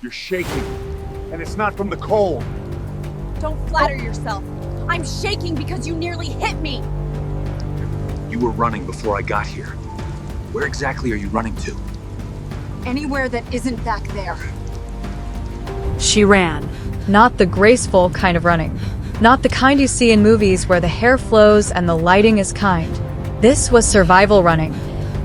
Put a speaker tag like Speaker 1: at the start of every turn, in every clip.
Speaker 1: You're shaking, and it's not from the cold.
Speaker 2: Don't flatter yourself. I'm shaking because you nearly hit me.
Speaker 1: You were running before I got here. Where exactly are you running to?
Speaker 2: Anywhere that isn't back there.
Speaker 3: She ran. Not the graceful kind of running. Not the kind you see in movies where the hair flows and the lighting is kind. This was survival running.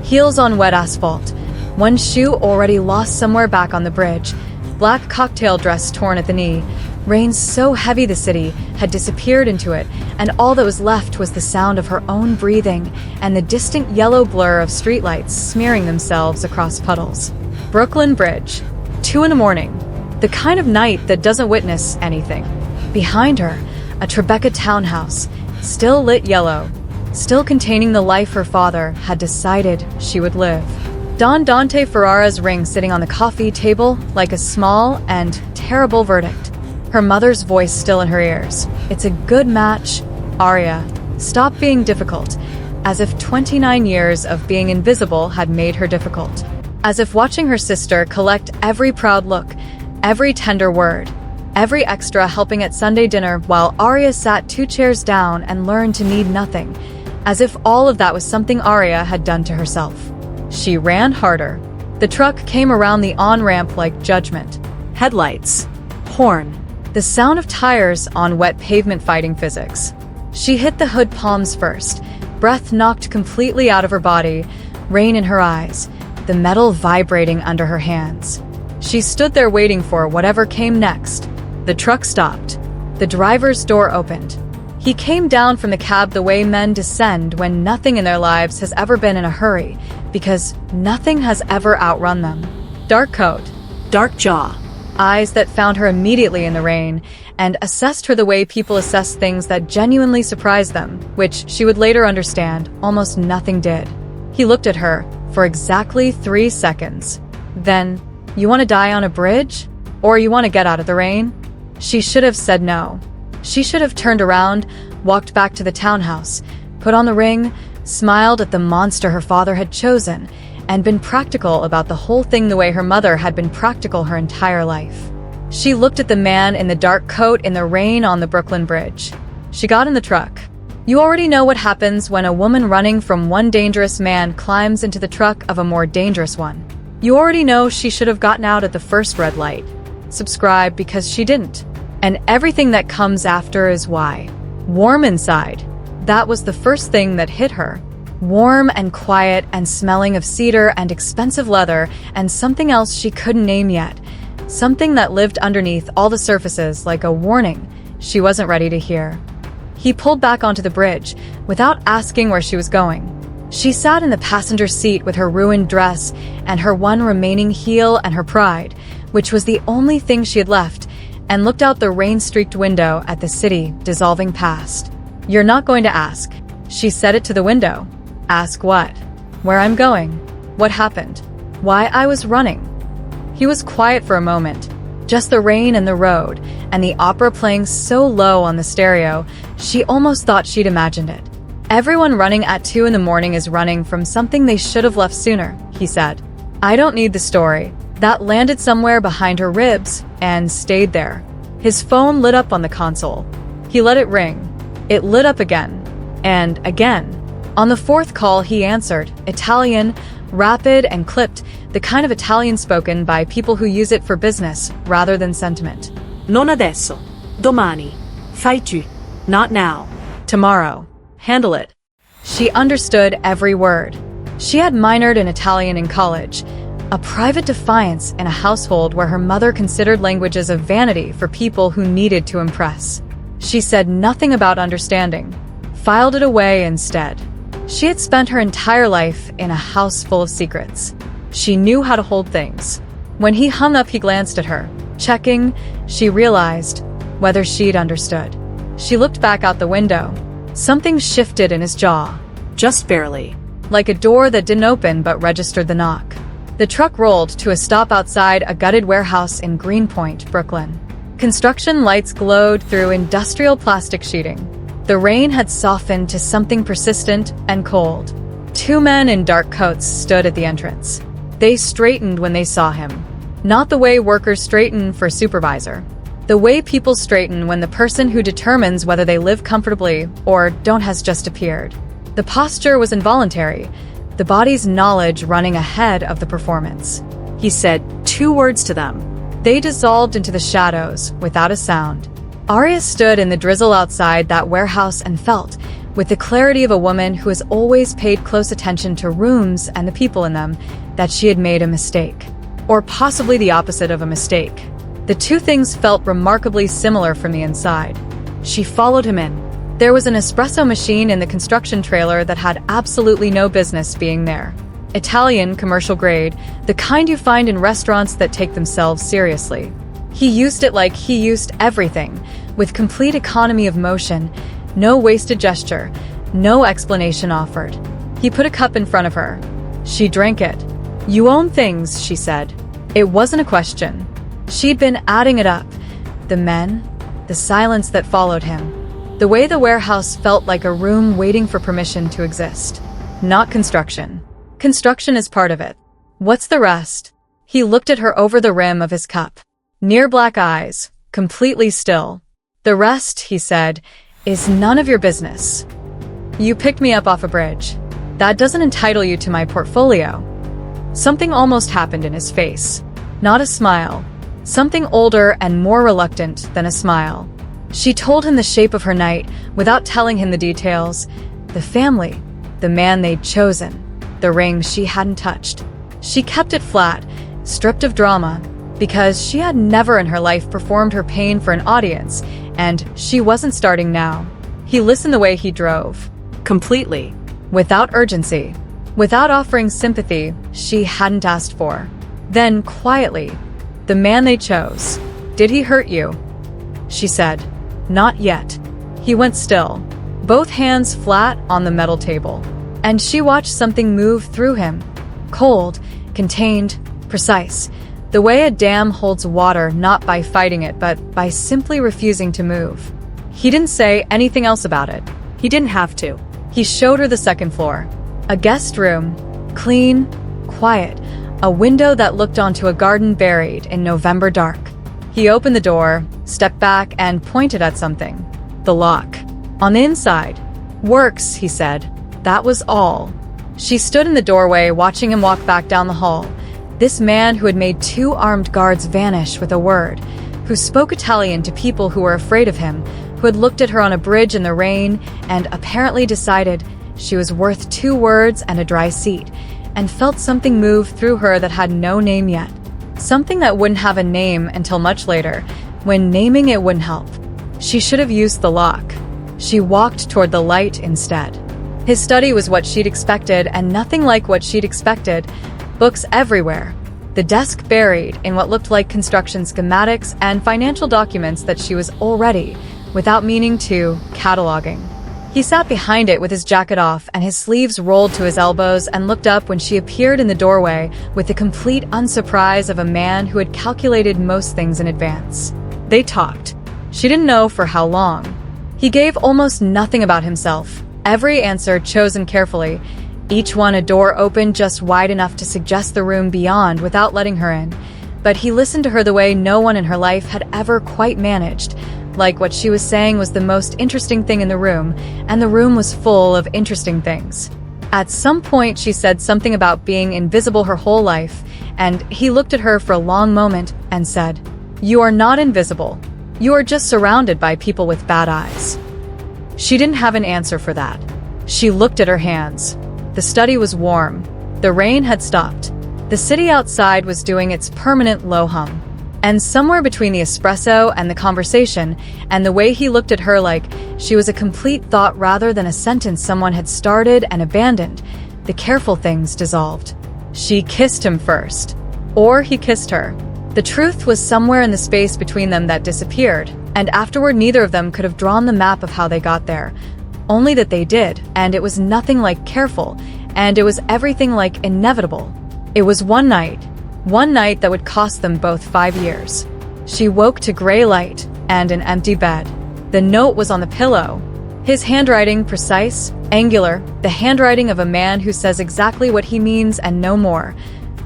Speaker 3: Heels on wet asphalt. One shoe already lost somewhere back on the bridge. Black cocktail dress torn at the knee. Rain so heavy the city had disappeared into it, and all that was left was the sound of her own breathing and the distant yellow blur of streetlights smearing themselves across puddles. Brooklyn Bridge. 2 a.m. The kind of night that doesn't witness anything. Behind her, a Tribeca townhouse, still lit yellow, still containing the life her father had decided she would live. Don Dante Ferrara's ring sitting on the coffee table like a small and terrible verdict. Her mother's voice still in her ears. It's a good match, Arya. Stop being difficult. As if 29 years of being invisible had made her difficult. As if watching her sister collect every proud look, every tender word, every extra helping at Sunday dinner while Arya sat 2 chairs down and learned to need nothing. As if all of that was something Arya had done to herself. She ran harder. The truck came around the on-ramp like judgment. Headlights. Horn. The sound of tires on wet pavement fighting physics. She hit the hood palms first, breath knocked completely out of her body, rain in her eyes, the metal vibrating under her hands. She stood there waiting for whatever came next. The truck stopped. The driver's door opened. He came down from the cab the way men descend when nothing in their lives has ever been in a hurry, because nothing has ever outrun them. Dark coat, dark jaw, eyes that found her immediately in the rain and assessed her the way people assess things that genuinely surprised them, which she would later understand almost nothing did. He looked at her for exactly 3 seconds. Then, you want to die on a bridge? Or you want to get out of the rain? She should have said no. She should have turned around, walked back to the townhouse, put on the ring, smiled at the monster her father had chosen, and been practical about the whole thing the way her mother had been practical her entire life. She looked at the man in the dark coat in the rain on the Brooklyn Bridge. She got in the truck. You already know what happens when a woman running from one dangerous man climbs into the truck of a more dangerous one. You already know she should have gotten out at the first red light. Subscribe because she didn't. And everything that comes after is why. Warm inside. That was the first thing that hit her. Warm and quiet and smelling of cedar and expensive leather and something else she couldn't name yet. Something that lived underneath all the surfaces like a warning she wasn't ready to hear. He pulled back onto the bridge without asking where she was going. She sat in the passenger seat with her ruined dress and her one remaining heel and her pride, which was the only thing she had left, and looked out the rain-streaked window at the city dissolving past. You're not going to ask. She said it to the window. Ask what? Where I'm going? What happened? Why I was running? He was quiet for a moment. Just the rain and the road, and the opera playing so low on the stereo, she almost thought she'd imagined it. Everyone running at 2 a.m. is running from something they should have left sooner, he said. I don't need the story. That landed somewhere behind her ribs and stayed there. His phone lit up on the console. He let it ring. It lit up again. And again. On the 4th call, he answered, Italian, rapid and clipped, the kind of Italian spoken by people who use it for business rather than sentiment. Non adesso. Domani. Fai tu. Not now. Tomorrow. Handle it. She understood every word. She had minored in Italian in college, a private defiance in a household where her mother considered languages a vanity for people who needed to impress. She said nothing about understanding, filed it away instead. She had spent her entire life in a house full of secrets. She knew how to hold things. When he hung up, he glanced at her. Checking, she realized whether she'd understood. She looked back out the window. Something shifted in his jaw. Just barely. Like a door that didn't open but registered the knock. The truck rolled to a stop outside a gutted warehouse in Greenpoint, Brooklyn. Construction lights glowed through industrial plastic sheeting. The rain had softened to something persistent and cold. 2 men in dark coats stood at the entrance. They straightened when they saw him. Not the way workers straighten for supervisor. The way people straighten when the person who determines whether they live comfortably or don't has just appeared. The posture was involuntary, the body's knowledge running ahead of the performance. He said 2 words to them. They dissolved into the shadows without a sound. Arya stood in the drizzle outside that warehouse and felt, with the clarity of a woman who has always paid close attention to rooms and the people in them, that she had made a mistake. Or possibly the opposite of a mistake. The two things felt remarkably similar from the inside. She followed him in. There was an espresso machine in the construction trailer that had absolutely no business being there. Italian, commercial grade, the kind you find in restaurants that take themselves seriously. He used it like he used everything, with complete economy of motion, no wasted gesture, no explanation offered. He put a cup in front of her. She drank it. "You own things," she said. It wasn't a question. She'd been adding it up. The men, the silence that followed him, the way the warehouse felt like a room waiting for permission to exist. Not construction. Construction is part of it. What's the rest? He looked at her over the rim of his cup. Near black eyes, completely still. "The rest," he said, "is none of your business. You picked me up off a bridge. That doesn't entitle you to my portfolio." Something almost happened in his face. Not a smile. Something older and more reluctant than a smile. She told him the shape of her night without telling him the details. The family, the man they'd chosen, the ring she hadn't touched. She kept it flat, stripped of drama, because she had never in her life performed her pain for an audience, and she wasn't starting now. He listened the way he drove. Completely. Without urgency. Without offering sympathy she hadn't asked for. Then, quietly, "The man they chose. Did he hurt you?" She said, "Not yet." He went still, both hands flat on the metal table. And she watched something move through him. Cold, contained, precise. The way a dam holds water not by fighting it but by simply refusing to move. He didn't say anything else about it. He didn't have to. He showed her the second floor. A guest room. Clean, quiet. A window that looked onto a garden buried in November dark. He opened the door, stepped back, and pointed at something. The lock. On the inside. "Works," he said. That was all. She stood in the doorway, watching him walk back down the hall. This man who had made 2 armed guards vanish with a word, who spoke Italian to people who were afraid of him, who had looked at her on a bridge in the rain and apparently decided she was worth 2 words and a dry seat, and felt something move through her that had no name yet. Something that wouldn't have a name until much later, when naming it wouldn't help. She should have used the lock. She walked toward the light instead. His study was what she'd expected, and nothing like what she'd expected. Books everywhere. The desk buried in what looked like construction schematics and financial documents that she was already, without meaning to, cataloging. He sat behind it with his jacket off and his sleeves rolled to his elbows and looked up when she appeared in the doorway with the complete unsurprise of a man who had calculated most things in advance. They talked. She didn't know for how long. He gave almost nothing about himself, every answer chosen carefully, each one a door open just wide enough to suggest the room beyond without letting her in. But he listened to her the way no one in her life had ever quite managed, like what she was saying was the most interesting thing in the room, and the room was full of interesting things. At some point she said something about being invisible her whole life, and he looked at her for a long moment and said, "You are not invisible. You are just surrounded by people with bad eyes." She didn't have an answer for that. She looked at her hands. The study was warm. The rain had stopped. The city outside was doing its permanent low hum. And somewhere between the espresso and the conversation, and the way he looked at her like she was a complete thought rather than a sentence someone had started and abandoned, the careful things dissolved. She kissed him first. Or he kissed her. The truth was somewhere in the space between them that disappeared, and afterward neither of them could have drawn the map of how they got there. Only that they did, and it was nothing like careful, and it was everything like inevitable. It was one night that would cost them both 5 years. She woke to gray light and an empty bed. The note was on the pillow. His handwriting, precise, angular, the handwriting of a man who says exactly what he means and no more.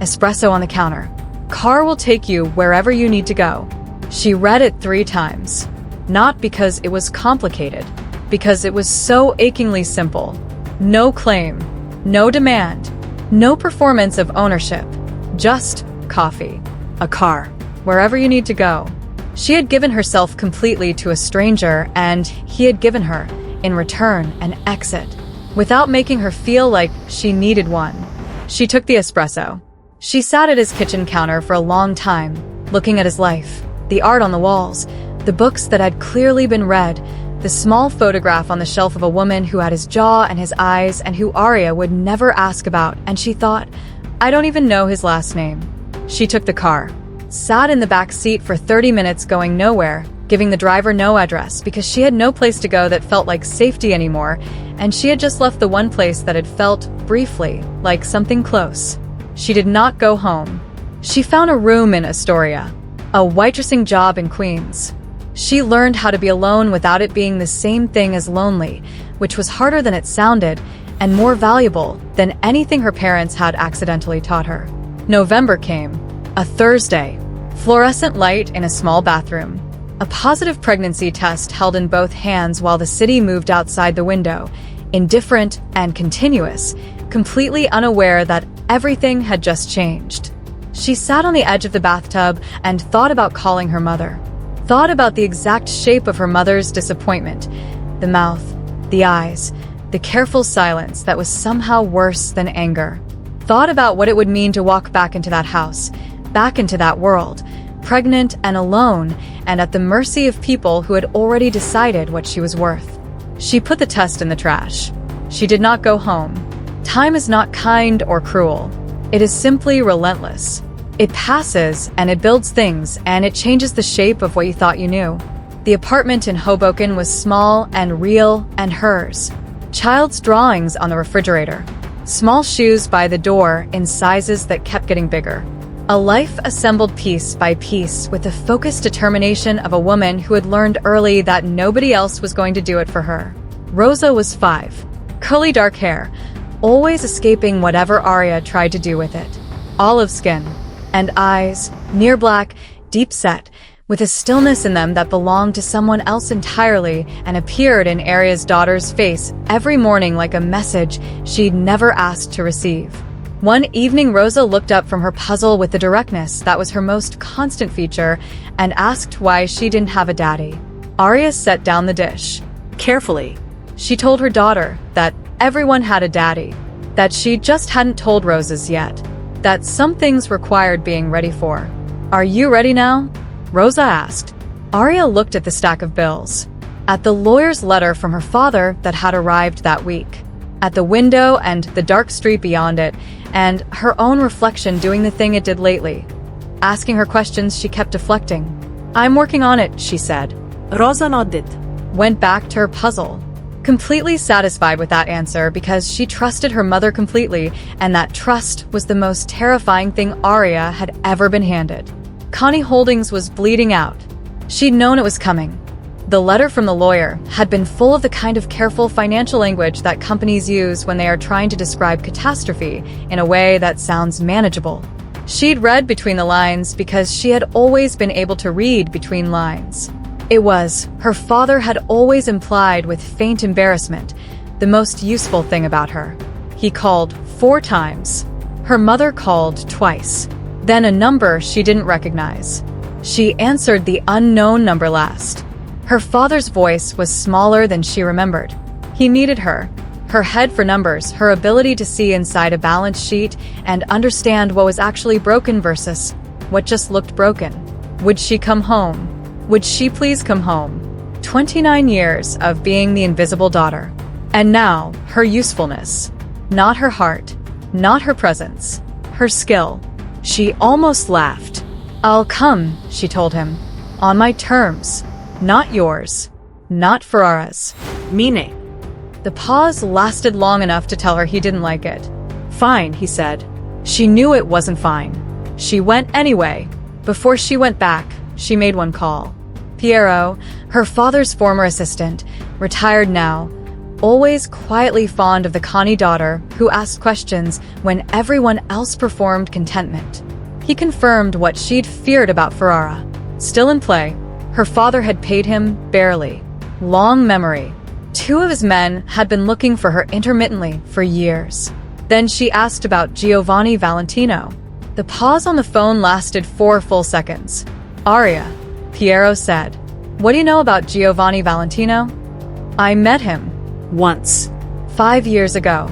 Speaker 3: Espresso on the counter. Car will take you wherever you need to go. She read it 3 times. Not because it was complicated, because it was so achingly simple. No claim, no demand, no performance of ownership. Just coffee, a car, wherever you need to go. She had given herself completely to a stranger, and he had given her, in return, an exit, without making her feel like she needed one. She took the espresso. She sat at his kitchen counter for a long time, looking at his life, the art on the walls, the books that had clearly been read, the small photograph on the shelf of a woman who had his jaw and his eyes and who Arya would never ask about, and she thought, I don't even know his last name. She took the car, sat in the back seat for 30 minutes going nowhere, giving the driver no address because she had no place to go that felt like safety anymore, and she had just left the one place that had felt, briefly, like something close. She did not go home. She found a room in Astoria, a waitressing job in Queens. She learned how to be alone without it being the same thing as lonely, which was harder than it sounded, and more valuable than anything her parents had accidentally taught her. November came. A Thursday. Fluorescent light in a small bathroom. A positive pregnancy test held in both hands while the city moved outside the window, indifferent and continuous, completely unaware that everything had just changed. She sat on the edge of the bathtub and thought about calling her mother. Thought about the exact shape of her mother's disappointment. The mouth, the eyes, the careful silence that was somehow worse than anger. Thought about what it would mean to walk back into that house, back into that world, pregnant and alone, and at the mercy of people who had already decided what she was worth. She put the test in the trash. She did not go home. Time is not kind or cruel. It is simply relentless. It passes, and it builds things, and it changes the shape of what you thought you knew. The apartment in Hoboken was small and real and hers. Child's drawings on the refrigerator. Small shoes by the door in sizes that kept getting bigger. A life assembled piece by piece with the focused determination of a woman who had learned early that nobody else was going to do it for her. Rosa was 5. Curly dark hair, always escaping whatever Arya tried to do with it. Olive skin. And eyes, near black, deep set, with a stillness in them that belonged to someone else entirely and appeared in Arya's daughter's face every morning like a message she'd never asked to receive. One evening, Rosa looked up from her puzzle with the directness that was her most constant feature and asked why she didn't have a daddy. Arya set down the dish. Carefully, she told her daughter that everyone had a daddy, that she just hadn't told Rosa's yet. That some things required being ready for. Are you ready now? Rosa asked. Arya looked at the stack of bills, at the lawyer's letter from her father that had arrived that week, at the window and the dark street beyond it, and her own reflection doing the thing it did lately. Asking her questions, she kept deflecting. I'm working on it, she said.
Speaker 4: Rosa nodded.
Speaker 3: Went back to her puzzle. Completely satisfied with that answer because she trusted her mother completely, and that trust was the most terrifying thing Arya had ever been handed. Connie Holdings was bleeding out. She'd known it was coming. The letter from the lawyer had been full of the kind of careful financial language that companies use when they are trying to describe catastrophe in a way that sounds manageable. She'd read between the lines because she had always been able to read between lines. It was, her father had always implied with faint embarrassment, the most useful thing about her. He called 4 times. Her mother called twice. Then a number she didn't recognize. She answered the unknown number last. Her father's voice was smaller than she remembered. He needed her. Her head for numbers, her ability to see inside a balance sheet and understand what was actually broken versus what just looked broken. Would she come home? Would she please come home? 29 years of being the invisible daughter. And now, her usefulness. Not her heart. Not her presence. Her skill. She almost laughed. I'll come, she told him. On my terms. Not yours. Not Ferrara's.
Speaker 4: Mine.
Speaker 3: The pause lasted long enough to tell her he didn't like it. Fine, he said. She knew it wasn't fine. She went anyway. Before she went back, she made one call. Piero, her father's former assistant, retired now, always quietly fond of the Connie daughter who asked questions when everyone else performed contentment. He confirmed what she'd feared about Ferrara. Still in play, her father had paid him barely. Long memory. 2 of his men had been looking for her intermittently for years. Then she asked about Giovanni Valentino. The pause on the phone lasted 4 full seconds. "Aria," Piero said. "What do you know about Giovanni Valentino?" "I met him. Once. 5 years ago."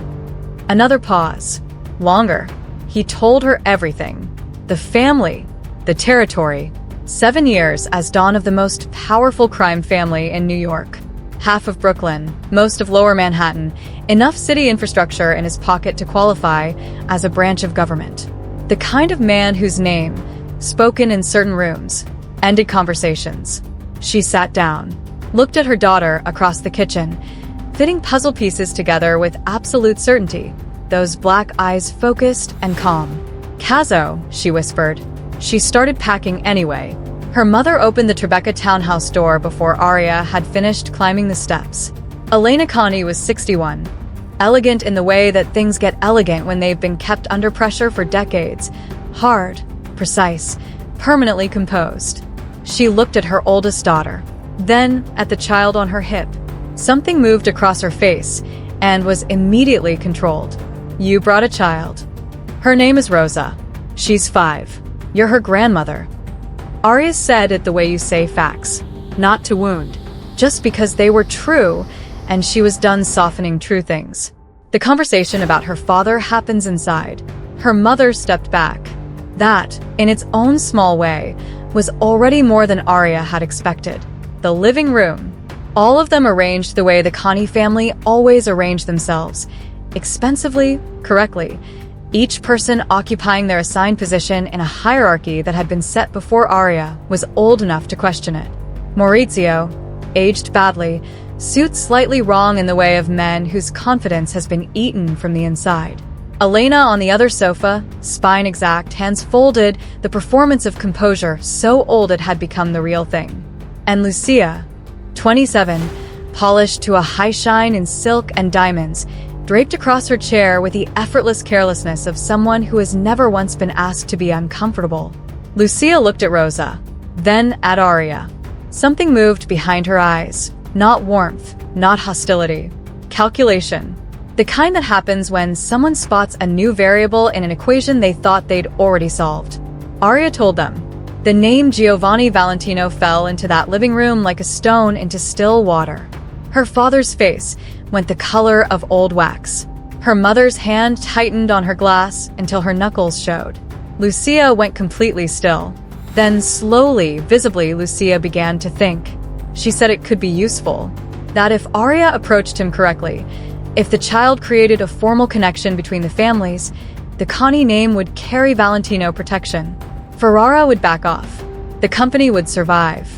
Speaker 3: Another pause. Longer. He told her everything. The family. The territory. 7 years as Don of the most powerful crime family in New York. Half of Brooklyn, most of Lower Manhattan, enough city infrastructure in his pocket to qualify as a branch of government. The kind of man whose name, spoken in certain rooms, ended conversations. She sat down, looked at her daughter across the kitchen, fitting puzzle pieces together with absolute certainty, those black eyes focused and calm. "Caso," she whispered. She started packing anyway. Her mother opened the Tribeca townhouse door before Aria had finished climbing the steps. Elena Connie was 61. Elegant in the way that things get elegant when they've been kept under pressure for decades. Hard, precise, permanently composed. She looked at her oldest daughter, then at the child on her hip. Something moved across her face and was immediately controlled. "You brought a child. Her name is Rosa. She's 5. You're her grandmother." Aria said it the way you say facts, not to wound, just because they were true, and she was done softening true things. The conversation about her father happens inside. Her mother stepped back. That, in its own small way, was already more than Aria had expected. The living room. All of them arranged the way the Connie family always arranged themselves. Expensively, correctly. Each person occupying their assigned position in a hierarchy that had been set before Aria was old enough to question it. Maurizio, aged badly, suit slightly wrong in the way of men whose confidence has been eaten from the inside. Elena on the other sofa, spine exact, hands folded, the performance of composure so old it had become the real thing. And Lucia, 27, polished to a high shine in silk and diamonds, draped across her chair with the effortless carelessness of someone who has never once been asked to be uncomfortable. Lucia looked at Rosa, then at Aria. Something moved behind her eyes. Not warmth, not hostility. Calculation. The kind that happens when someone spots a new variable in an equation they thought they'd already solved. Aria told them. The name Giovanni Valentino fell into that living room like a stone into still water. Her father's face went the color of old wax. Her mother's hand tightened on her glass until her knuckles showed. Lucia went completely still. Then slowly, visibly, Lucia began to think. She said it could be useful. That if Aria approached him correctly, if the child created a formal connection between the families, the Connie name would carry Valentino protection. Ferrara would back off. The company would survive.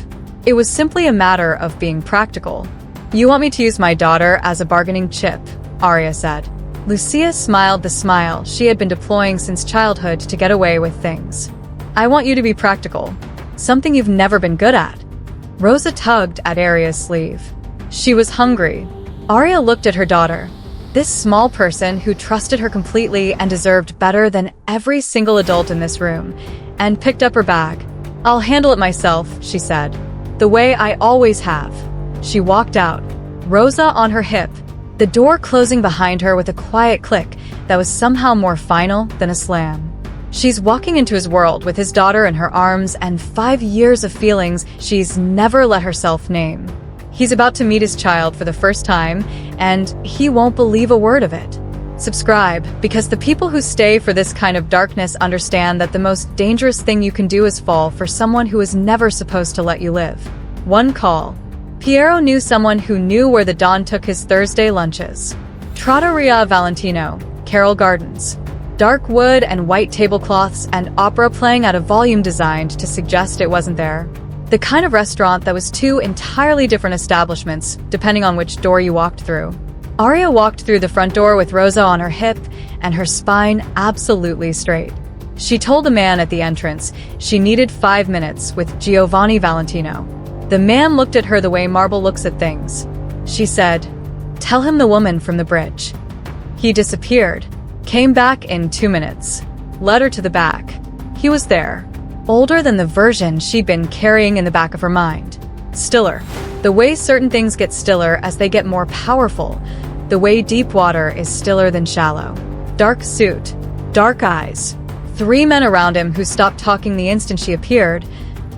Speaker 3: It was simply a matter of being practical. "You want me to use my daughter as a bargaining chip," Aria said. Lucia smiled the smile she had been deploying since childhood to get away with things. "I want you to be practical. Something you've never been good at." Rosa tugged at Aria's sleeve. She was hungry. Aria looked at her daughter. This small person who trusted her completely and deserved better than every single adult in this room, and picked up her bag. "I'll handle it myself," she said. "The way I always have." She walked out, Rosa on her hip, the door closing behind her with a quiet click that was somehow more final than a slam. She's walking into his world with his daughter in her arms and 5 years of feelings she's never let herself name. He's about to meet his child for the first time, and he won't believe a word of it. Subscribe, because the people who stay for this kind of darkness understand that the most dangerous thing you can do is fall for someone who is never supposed to let you live. One call. Piero knew someone who knew where the Don took his Thursday lunches. Trattoria Valentino, Carroll Gardens. Dark wood and white tablecloths and opera playing at a volume designed to suggest it wasn't there. The kind of restaurant that was 2 entirely different establishments, depending on which door you walked through. Aria walked through the front door with Rosa on her hip and her spine absolutely straight. She told the man at the entrance she needed 5 minutes with Giovanni Valentino. The man looked at her the way Marble looks at things. She said, "Tell him the woman from the bridge." He disappeared, came back in 2 minutes. Led her to the back. He was there, older than the version she'd been carrying in the back of her mind. Stiller. The way certain things get stiller as they get more powerful. The way deep water is stiller than shallow. Dark suit. Dark eyes. 3 men around him who stopped talking the instant she appeared.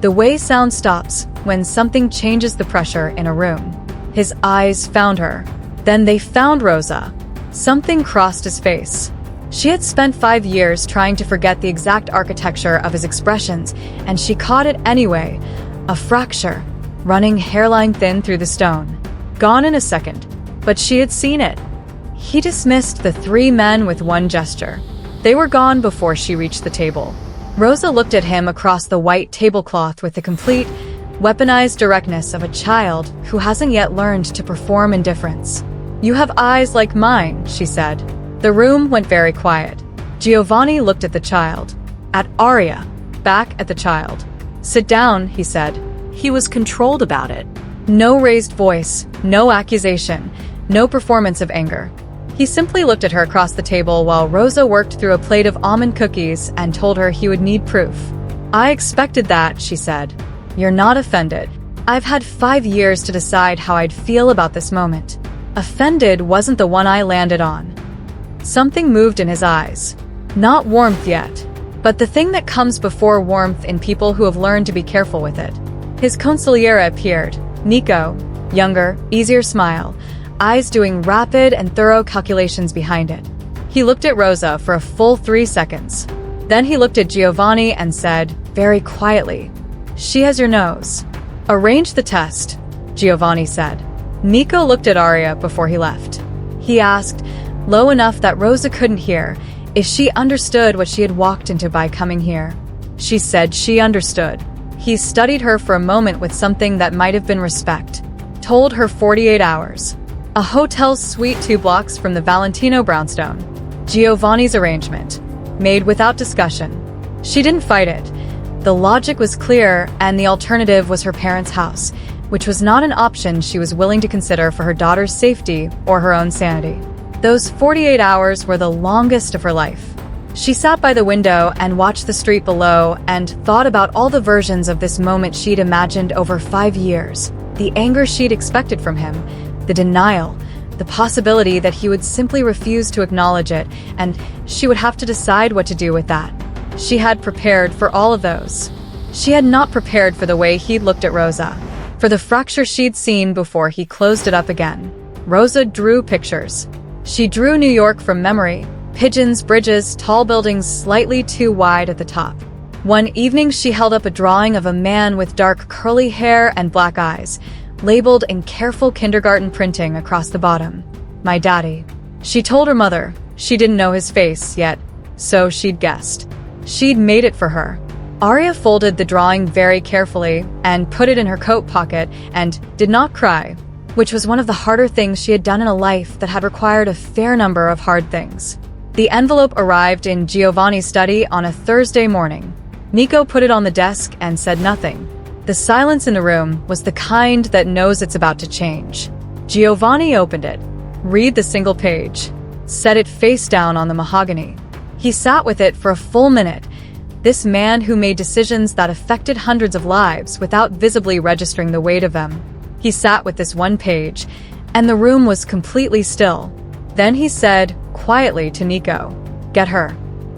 Speaker 3: The way sound stops when something changes the pressure in a room. His eyes found her. Then they found Rosa. Something crossed his face. She had spent 5 years trying to forget the exact architecture of his expressions, and she caught it anyway. A fracture, running hairline thin through the stone. Gone in a second, but she had seen it. He dismissed the 3 men with one gesture. They were gone before she reached the table. Rosa looked at him across the white tablecloth with the complete, weaponized directness of a child who hasn't yet learned to perform indifference. "You have eyes like mine," she said. The room went very quiet. Giovanni looked at the child. At Arya. Back at the child. "Sit down," he said. He was controlled about it. No raised voice, no accusation, no performance of anger. He simply looked at her across the table while Rosa worked through a plate of almond cookies and told her he would need proof. "I expected that," she said. "You're not offended. I've had 5 years to decide how I'd feel about this moment. Offended wasn't the one I landed on." Something moved in his eyes. Not warmth yet, but the thing that comes before warmth in people who have learned to be careful with it. His consigliere appeared. Nico, younger, easier smile, eyes doing rapid and thorough calculations behind it. He looked at Rosa for a full 3 seconds. Then he looked at Giovanni and said, very quietly, "She has your nose." "Arrange the test," Giovanni said. Nico looked at Arya before he left. He asked, low enough that Rosa couldn't hear, if she understood what she had walked into by coming here. She said she understood. He studied her for a moment with something that might have been respect. Told her 48 hours. A hotel suite 2 blocks from the Valentino brownstone. Giovanni's arrangement. Made without discussion. She didn't fight it. The logic was clear, and the alternative was her parents' house, which was not an option she was willing to consider for her daughter's safety or her own sanity. Those 48 hours were the longest of her life. She sat by the window and watched the street below and thought about all the versions of this moment she'd imagined over 5 years. The anger she'd expected from him, the denial, the possibility that he would simply refuse to acknowledge it, and she would have to decide what to do with that. She had prepared for all of those. She had not prepared for the way he'd looked at Rosa, for the fracture she'd seen before he closed it up again. Rosa drew pictures. She drew New York from memory. Pigeons, bridges, tall buildings slightly too wide at the top. One evening she held up a drawing of a man with dark curly hair and black eyes, labeled in careful kindergarten printing across the bottom. "My daddy." She told her mother. She didn't know his face yet, so she'd guessed. She'd made it for her. Arya folded the drawing very carefully and put it in her coat pocket and did not cry, which was one of the harder things she had done in a life that had required a fair number of hard things. The envelope arrived in Giovanni's study on a Thursday morning. Nico put it on the desk and said nothing. The silence in the room was the kind that knows it's about to change. Giovanni opened it. Read the single page. Set it face down on the mahogany. He sat with it for a full minute. This man who made decisions that affected hundreds of lives without visibly registering the weight of them. He sat with this one page, and the room was completely still. Then he said, quietly to Nico, "Get her."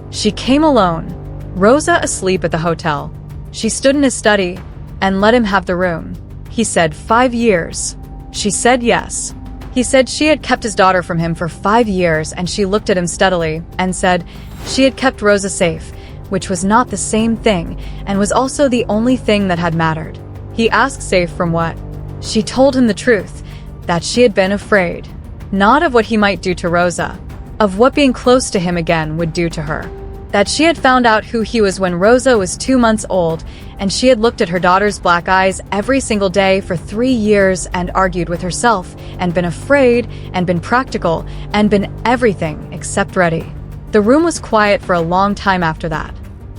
Speaker 3: She came alone. Rosa asleep at the hotel. She stood in his study and let him have the room. He said 5 years. She said yes. He said she had kept his daughter from him for 5 years, and she looked at him steadily and said she had kept Rosa safe, which was not the same thing and was also the only thing that had mattered. He asked safe from what? She told him the truth, that she had been afraid. Not of what he might do to Rosa, of what being close to him again would do to her. That she had found out who he was when Rosa was 2 months old, and she had looked at her daughter's black eyes every single day for 3 years and argued with herself, and been afraid, and been practical, and been everything except ready. The room was quiet for a long time after that.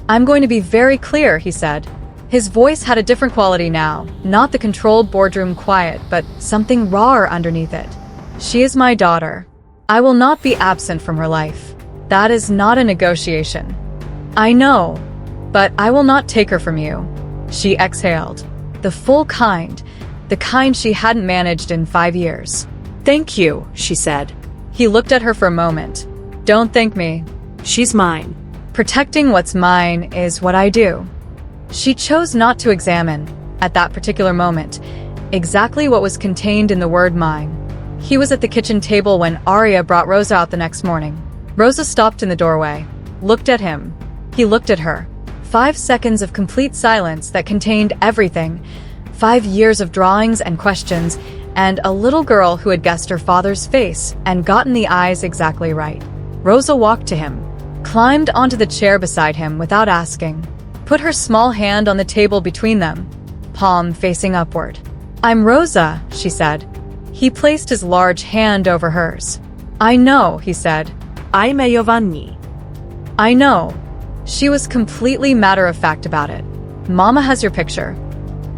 Speaker 3: "I'm going to be very clear," he said. His voice had a different quality now, not the controlled boardroom quiet, but something rawer underneath it. "She is my daughter. I will not be absent from her life. That is not a negotiation." "I know." But I will not take her from you. She exhaled. The full kind. The kind she hadn't managed in 5 years.
Speaker 4: Thank you, she said.
Speaker 3: He looked at her for a moment. Don't thank me.
Speaker 4: She's mine.
Speaker 3: Protecting what's mine is what I do. She chose not to examine, at that particular moment, exactly what was contained in the word mine. He was at the kitchen table when Arya brought Rosa out the next morning. Rosa stopped in the doorway, looked at him. He looked at her. 5 seconds of complete silence that contained everything. 5 years of drawings and questions, and a little girl who had guessed her father's face and gotten the eyes exactly right. Rosa walked to him, climbed onto the chair beside him without asking, put her small hand on the table between them, palm facing upward. I'm Rosa, she said. He placed his large hand over hers. I know, he said.
Speaker 4: I'm Giovanni.
Speaker 3: I know. She was completely matter-of-fact about it. Mama has your picture.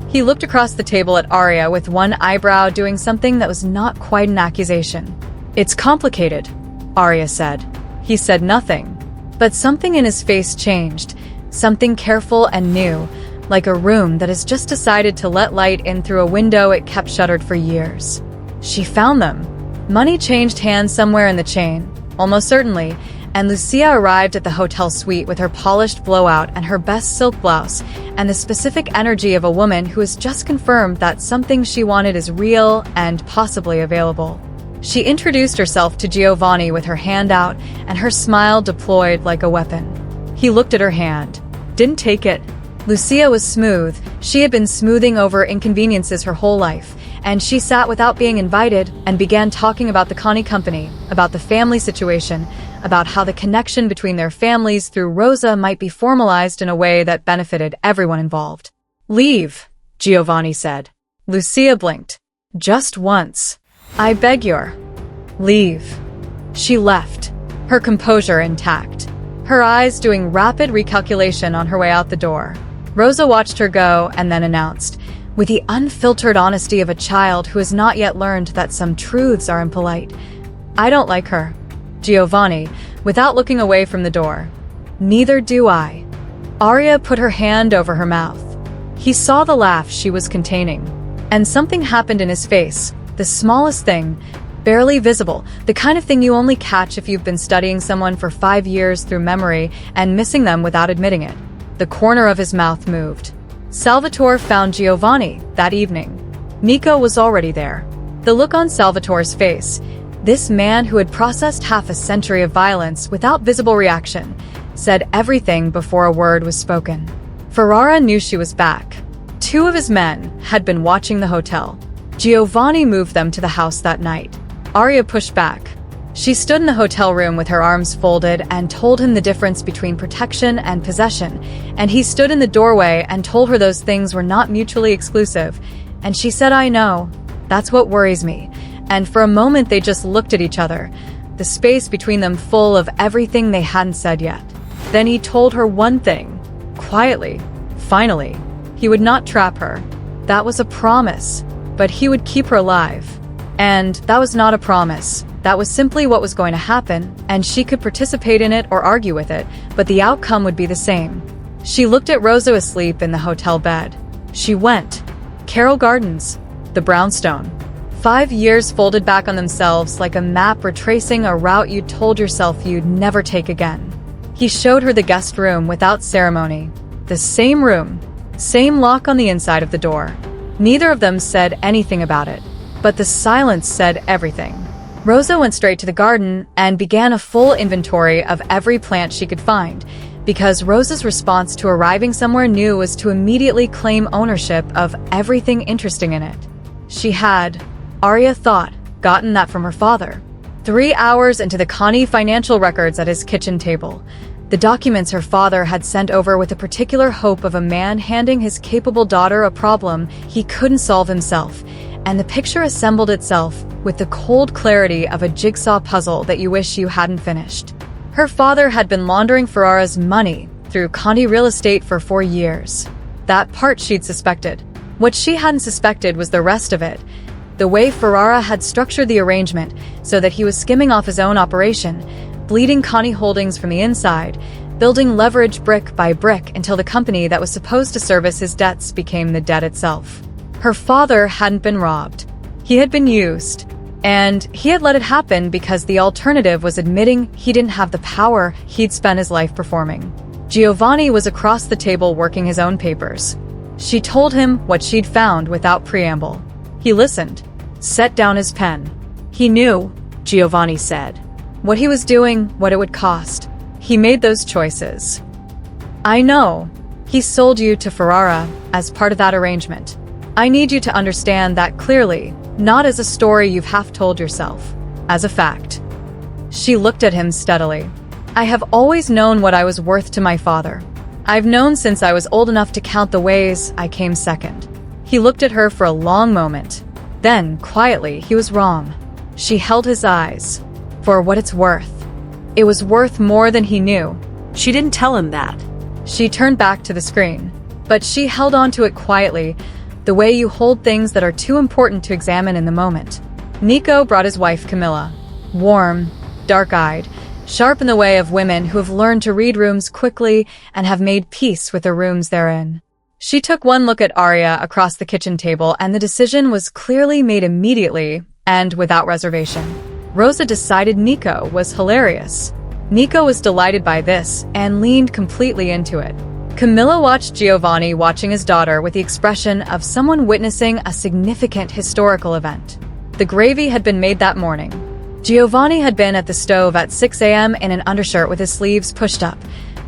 Speaker 3: He looked across the table at Arya with one eyebrow doing something that was not quite an accusation. It's complicated, Arya said. He said nothing, but something in his face changed, something careful and new, like a room that has just decided to let light in through a window it kept shuttered for years. She found them. Money changed hands somewhere in the chain, almost certainly, and Lucia arrived at the hotel suite with her polished blowout and her best silk blouse, and the specific energy of a woman who has just confirmed that something she wanted is real and possibly available. She introduced herself to Giovanni with her hand out and her smile deployed like a weapon. He looked at her hand. Didn't take it. Lucia was smooth. She had been smoothing over inconveniences her whole life, and she sat without being invited and began talking about the Connie company, about the family situation, about how the connection between their families through Rosa might be formalized in a way that benefited everyone involved. Leave, Giovanni said. Lucia blinked. Just once. I beg your. Leave. She left, her composure intact, her eyes doing rapid recalculation on her way out the door. Rosa watched her go and then announced, with the unfiltered honesty of a child who has not yet learned that some truths are impolite, I don't like her. Giovanni, without looking away from the door. Neither do I. Arya put her hand over her mouth. He saw the laugh she was containing. And something happened in his face, the smallest thing, barely visible, the kind of thing you only catch if you've been studying someone for 5 years through memory and missing them without admitting it. The corner of his mouth moved. Salvatore found Giovanni that evening. Nico was already there. The look on Salvatore's face, this man who had processed half a century of violence without visible reaction, said everything before a word was spoken. Ferrara knew she was back. 2 of his men had been watching the hotel. Giovanni moved them to the house that night. Arya pushed back. She stood in the hotel room with her arms folded and told him the difference between protection and possession, and he stood in the doorway and told her those things were not mutually exclusive, and she said, I know. That's what worries me. And for a moment they just looked at each other, the space between them full of everything they hadn't said yet. Then he told her one thing, quietly, finally. He would not trap her. That was a promise, but he would keep her alive. And that was not a promise. That was simply what was going to happen, and she could participate in it or argue with it, but the outcome would be the same. She looked at Rosa asleep in the hotel bed. She went. Carroll Gardens. The brownstone. 5 years folded back on themselves like a map retracing a route you told yourself you'd never take again. He showed her the guest room without ceremony. The same room. Same lock on the inside of the door. Neither of them said anything about it, but the silence said everything. Rosa went straight to the garden and began a full inventory of every plant she could find, because Rosa's response to arriving somewhere new was to immediately claim ownership of everything interesting in it. She had, Arya thought, gotten that from her father. 3 hours into the Connie financial records at his kitchen table, the documents her father had sent over with a particular hope of a man handing his capable daughter a problem he couldn't solve himself, and the picture assembled itself with the cold clarity of a jigsaw puzzle that you wish you hadn't finished. Her father had been laundering Ferrara's money through Connie real estate for 4 years. That part she'd suspected. What she hadn't suspected was the rest of it. The way Ferrara had structured the arrangement so that he was skimming off his own operation, bleeding Connie Holdings from the inside, building leverage brick by brick until the company that was supposed to service his debts became the debt itself. Her father hadn't been robbed. He had been used. And he had let it happen because the alternative was admitting he didn't have the power he'd spent his life performing. Giovanni was across the table working his own papers. She told him what she'd found without preamble. He listened, set down his pen.
Speaker 4: He knew, Giovanni said.
Speaker 3: What he was doing, what it would cost. He made those choices. I know. He sold you to Ferrara as part of that arrangement. I need you to understand that clearly, not as a story you've half told yourself, as a fact. She looked at him steadily. I have always known what I was worth to my father. I've known since I was old enough to count the ways I came second. He looked at her for a long moment. Then, quietly, he was wrong. She held his eyes. For what it's worth. It was worth more than he knew.
Speaker 4: She didn't tell him that.
Speaker 3: She turned back to the screen. But she held on to it quietly, the way you hold things that are too important to examine in the moment. Nico brought his wife Camilla. Warm, dark-eyed, sharp in the way of women who have learned to read rooms quickly and have made peace with the rooms they're in. She took one look at Arya across the kitchen table, and the decision was clearly made immediately and without reservation. Rosa decided Nico was hilarious. Nico was delighted by this and leaned completely into it. Camilla watched Giovanni watching his daughter with the expression of someone witnessing a significant historical event. The gravy had been made that morning. Giovanni had been at the stove at 6 a.m. in an undershirt with his sleeves pushed up,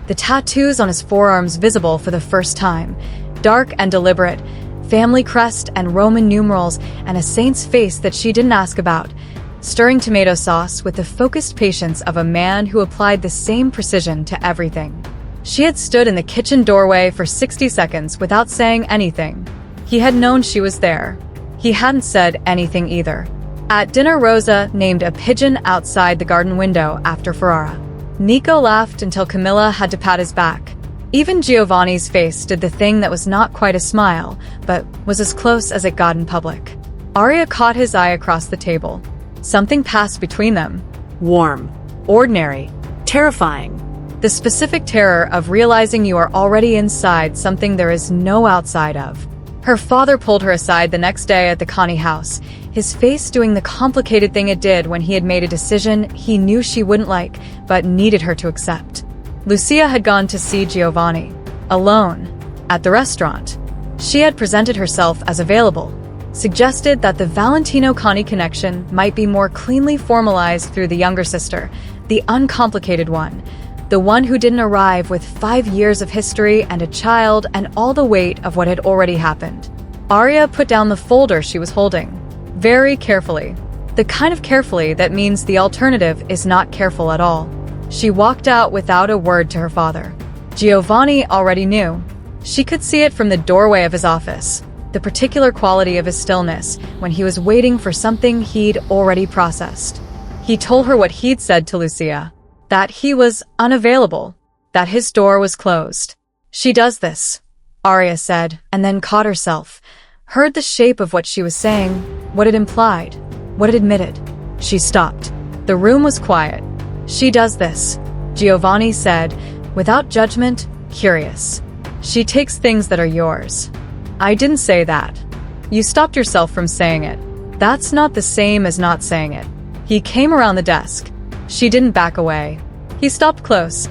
Speaker 3: the tattoos on his forearms visible for the first time, dark and deliberate, family crest and Roman numerals, and a saint's face that she didn't ask about, stirring tomato sauce with the focused patience of a man who applied the same precision to everything. She had stood in the kitchen doorway for 60 seconds without saying anything. He had known she was there. He hadn't said anything either. At dinner, Rosa named a pigeon outside the garden window after Ferrara. Nico laughed until Camilla had to pat his back. Even Giovanni's face did the thing that was not quite a smile, but was as close as it got in public. Arya caught his eye across the table. Something passed between them.
Speaker 4: Warm. Ordinary. Terrifying.
Speaker 3: The specific terror of realizing you are already inside something there is no outside of. Her father pulled her aside the next day at the Connie house, his face doing the complicated thing it did when he had made a decision he knew she wouldn't like, but needed her to accept. Lucia had gone to see Giovanni, alone, at the restaurant. She had presented herself as available, suggested that the Valentino-Connie connection might be more cleanly formalized through the younger sister, the uncomplicated one, the one who didn't arrive with 5 years of history and a child and all the weight of what had already happened. Arya put down the folder she was holding, very carefully. The kind of carefully that means the alternative is not careful at all. She walked out without a word to her father. Giovanni already knew. She could see it from the doorway of his office, the particular quality of his stillness when he was waiting for something he'd already processed. He told her what he'd said to Lucia, that he was unavailable, that his door was closed. She does this, Arya said, and then caught herself, heard the shape of what she was saying, what it implied, what it admitted. She stopped. The room was quiet. She does this, Giovanni said, without judgment, curious. She takes things that are yours. I didn't say that. You stopped yourself from saying it. That's not the same as not saying it. He came around the desk. She didn't back away. He stopped close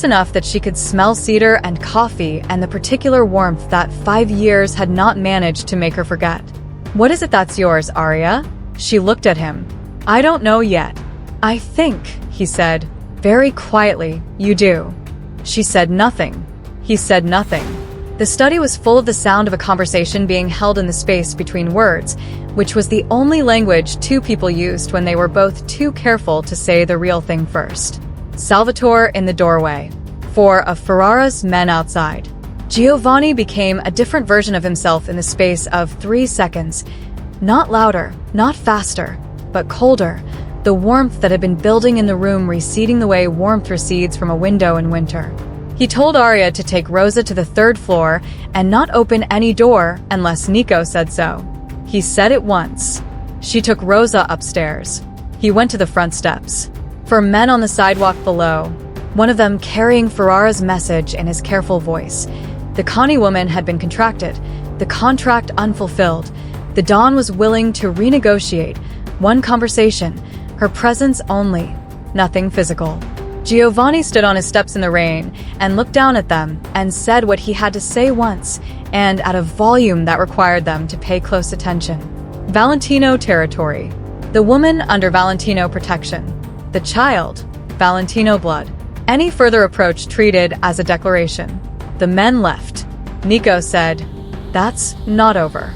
Speaker 3: enough that she could smell cedar and coffee and the particular warmth that 5 years had not managed to make her forget. What is it that's yours, Arya? She looked at him. I don't know yet. I think, he said, very quietly, you do. She said nothing. He said nothing. The study was full of the sound of a conversation being held in the space between words, which was the only language two people used when they were both too careful to say the real thing first. Salvatore in the doorway. 4 of Ferrara's men outside. Giovanni became a different version of himself in the space of 3 seconds. Not louder, not faster, but colder. The warmth that had been building in the room receding the way warmth recedes from a window in winter. He told Arya to take Rosa to the 3rd floor and not open any door unless Nico said so. He said it once. She took Rosa upstairs. He went to the front steps. For men on the sidewalk below, one of them carrying Ferrara's message in his careful voice. The Connie woman had been contracted, the contract unfulfilled. The Don was willing to renegotiate. One conversation, her presence only, nothing physical. Giovanni stood on his steps in the rain and looked down at them and said what he had to say once, and at a volume that required them to pay close attention. Valentino territory. The woman under Valentino protection. The child, Valentino blood. Any further approach treated as a declaration. The men left. Nico said, "That's not over."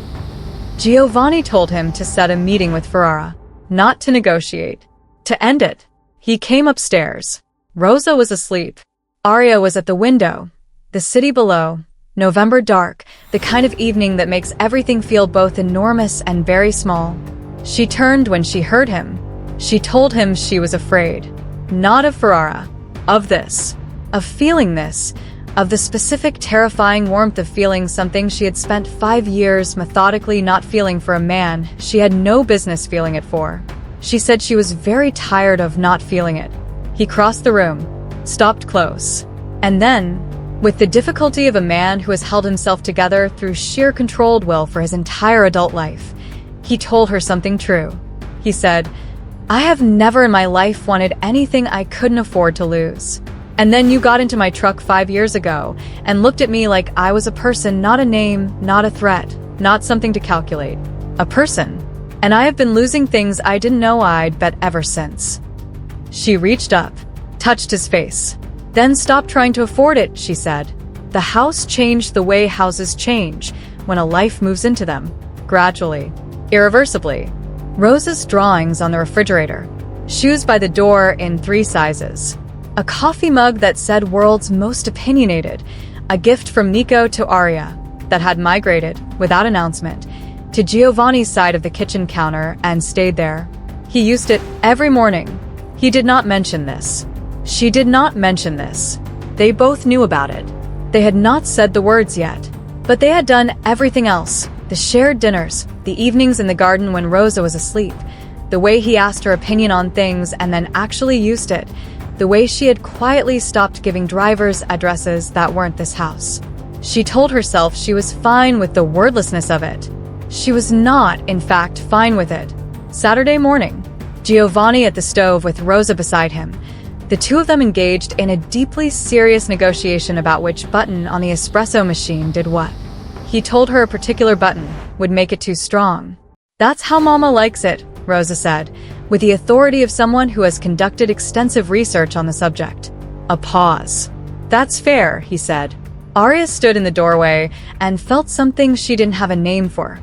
Speaker 3: Giovanni told him to set a meeting with Ferrara, not to negotiate, to end it. He came upstairs. Rosa was asleep. Aria was at the window. The city below, November dark, the kind of evening that makes everything feel both enormous and very small. She turned when she heard him. She told him she was afraid. Not of Ferrara. Of this. Of feeling this. Of the specific terrifying warmth of feeling something she had spent 5 years methodically not feeling for a man she had no business feeling it for. She said she was very tired of not feeling it. He crossed the room, stopped close. And then, with the difficulty of a man who has held himself together through sheer controlled will for his entire adult life, he told her something true. He said, "I have never in my life wanted anything I couldn't afford to lose. And then you got into my truck 5 years ago and looked at me like I was a person, not a name, not a threat, not something to calculate. A person. And I have been losing things I didn't know I'd bet ever since." She reached up, touched his face. "Then stop trying to afford it," she said. "The house changed the way houses change when a life moves into them. Gradually. Irreversibly." Rosa's drawings on the refrigerator. Shoes by the door in 3 sizes. A coffee mug that said "World's Most Opinionated." A gift from Nico to Aria that had migrated, without announcement, to Giovanni's side of the kitchen counter and stayed there. He used it every morning. He did not mention this. She did not mention this. They both knew about it. They had not said the words yet. But they had done everything else. The shared dinners, the evenings in the garden when Rosa was asleep, the way he asked her opinion on things and then actually used it, the way she had quietly stopped giving drivers addresses that weren't this house. She told herself she was fine with the wordlessness of it. She was not, in fact, fine with it. Saturday morning, Giovanni at the stove with Rosa beside him. The two of them engaged in a deeply serious negotiation about which button on the espresso machine did what. He told her a particular button would make it too strong. "That's how Mama likes it," Rosa said, with the authority of someone who has conducted extensive research on the subject. A pause. "That's fair," he said. Aria stood in the doorway and felt something she didn't have a name for.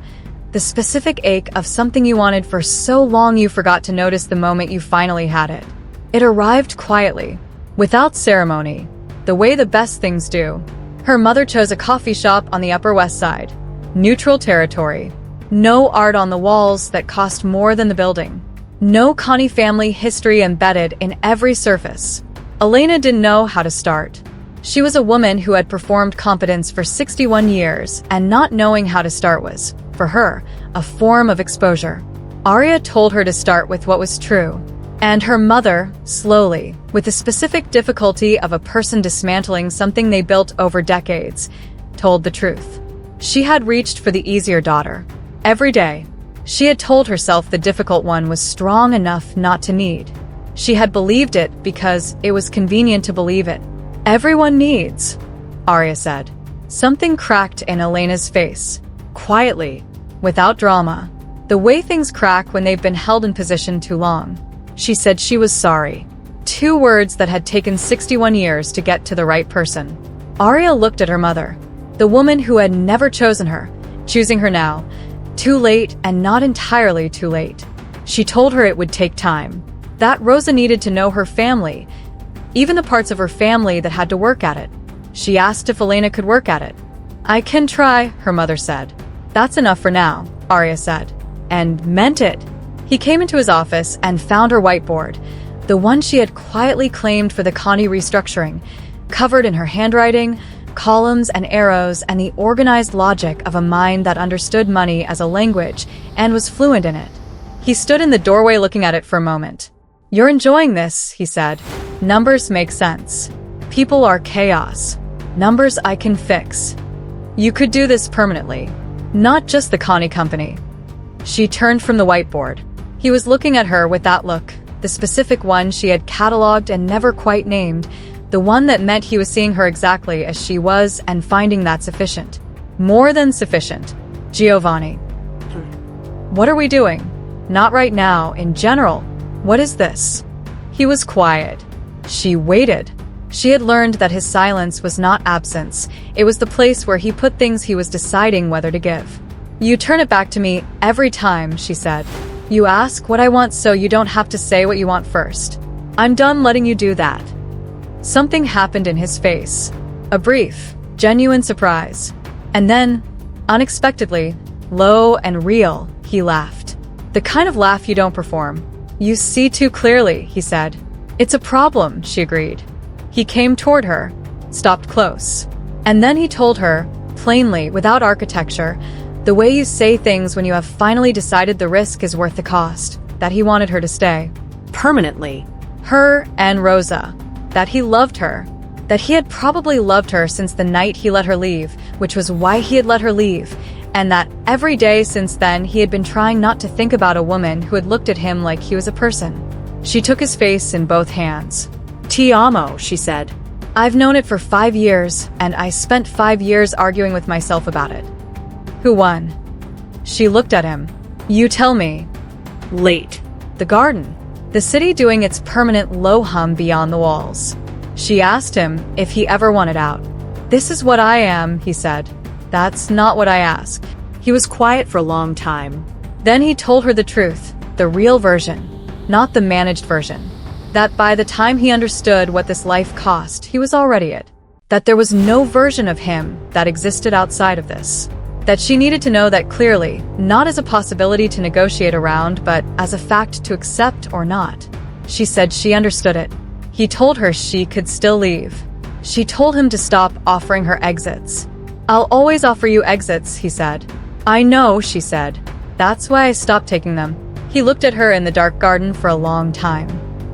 Speaker 3: The specific ache of something you wanted for so long you forgot to notice the moment you finally had it. It arrived quietly, without ceremony, the way the best things do. Her mother chose a coffee shop on the Upper West Side. Neutral territory. No art on the walls that cost more than the building. No Connie family history embedded in every surface. Elena didn't know how to start. She was a woman who had performed competence for 61 years, and not knowing how to start was, for her, a form of exposure. Aria told her to start with what was true. And her mother, slowly, with the specific difficulty of a person dismantling something they built over decades, told the truth. She had reached for the easier daughter. Every day, she had told herself the difficult one was strong enough not to need. She had believed it because it was convenient to believe it. "Everyone needs," Aria said. Something cracked in Elena's face. Quietly, without drama. The way things crack when they've been held in position too long. She said she was sorry. 2 words that had taken 61 years to get to the right person. Aria looked at her mother, the woman who had never chosen her, choosing her now. Too late and not entirely too late. She told her it would take time. That Rosa needed to know her family, even the parts of her family that had to work at it. She asked if Elena could work at it. "I can try," her mother said. "That's enough for now," Aria said. And meant it. He came into his office and found her whiteboard, the one she had quietly claimed for the Connie restructuring, covered in her handwriting, columns and arrows, and the organized logic of a mind that understood money as a language and was fluent in it. He stood in the doorway looking at it for a moment. You're enjoying this, he said. Numbers make sense. People are chaos. Numbers I can fix. You could do this permanently. Not just the Connie Company. She turned from the whiteboard. He was looking at her with that look, the specific one she had cataloged and never quite named, the one that meant he was seeing her exactly as she was and finding that sufficient. More than sufficient. Giovanni. What are we doing? Not right now, in general. What is this? He was quiet. She waited. She had learned that his silence was not absence. It was the place where he put things he was deciding whether to give. You turn it back to me every time, she said. You ask what I want so you don't have to say what you want first. I'm done letting you do that. Something happened in his face. A brief, genuine surprise. And then, unexpectedly, low and real, he laughed. The kind of laugh you don't perform. You see too clearly, he said. It's a problem, she agreed. He came toward her, stopped close. And then he told her, plainly, without architecture, the way you say things when you have finally decided the risk is worth the cost, that he wanted her to stay.
Speaker 4: Permanently.
Speaker 3: Her and Rosa. That he loved her. That he had probably loved her since the night he let her leave, which was why he had let her leave. And that every day since then he had been trying not to think about a woman who had looked at him like he was a person. She took his face in both hands.
Speaker 4: Ti amo, she said.
Speaker 3: I've known it for 5 years, and I spent 5 years arguing with myself about it. Who won? She looked at him. You tell me.
Speaker 4: Late.
Speaker 3: The garden. The city doing its permanent low hum beyond the walls. She asked him if he ever wanted out. This is what I am, he said. That's not what I ask.
Speaker 4: He was quiet for a long time.
Speaker 3: Then he told her the truth, the real version, not the managed version. That by the time he understood what this life cost, he was already it. That there was no version of him that existed outside of this. That she needed to know that clearly, not as a possibility to negotiate around, but as a fact to accept or not. She said she understood it. He told her she could still leave. She told him to stop offering her exits. I'll always offer you exits, he said. I know, she said. That's why I stopped taking them. He looked at her in the dark garden for a long time.